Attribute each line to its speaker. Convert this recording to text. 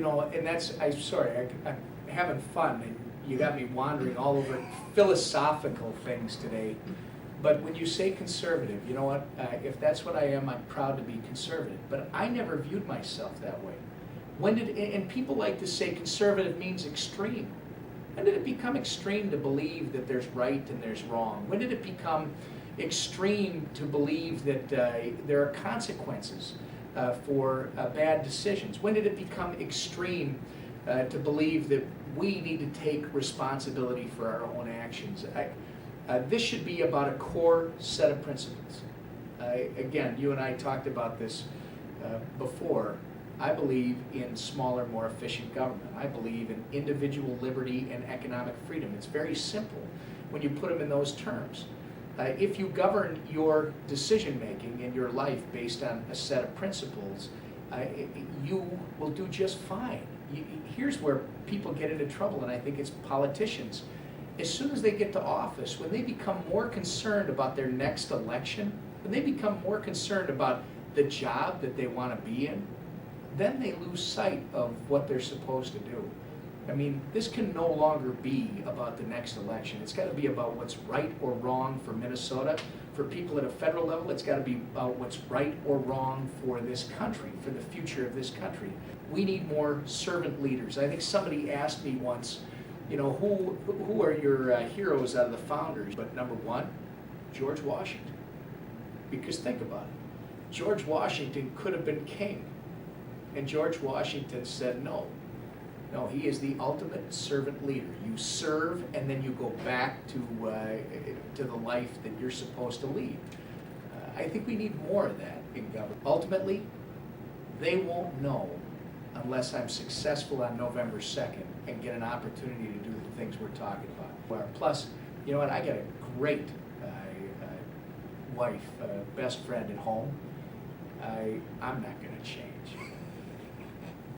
Speaker 1: And I'm sorry, I'm having fun, and you got me wandering all over philosophical things today. But when you say conservative, you know what? If that's what I am, I'm proud to be conservative. But I never viewed myself that way. And people like to say conservative means extreme. When did it become extreme to believe that there's right and there's wrong? When did it become extreme to believe that there are consequences for bad decisions? When did it become extreme to believe that we need to take responsibility for our own actions? This should be about a core set of principles. Again, you and I talked about this before. I believe in smaller, more efficient government. I believe in individual liberty and economic freedom. It's very simple when you put them in those terms. If you govern your decision-making in your life based on a set of principles, you will do just fine. Here's where people get into trouble, and I think it's politicians. As soon as they get to office, when they become more concerned about their next election, when they become more concerned about the job that they want to be in, then they lose sight of what they're supposed to do. I mean, this can no longer be about the next election. It's got to be about what's right or wrong for Minnesota. For people at a federal level, it's got to be about what's right or wrong for this country, for the future of this country. We need more servant leaders. I think somebody asked me once, who are your heroes out of the founders? But number one, George Washington. Because think about it. George Washington could have been king. And George Washington said no. No, he is the ultimate servant leader. You serve and then you go back to the life that you're supposed to lead. I think we need more of that in government. Ultimately, they won't know unless I'm successful on November 2nd and get an opportunity to do the things we're talking about. Plus, you know what, I got a great wife, best friend at home. I'm not going to change.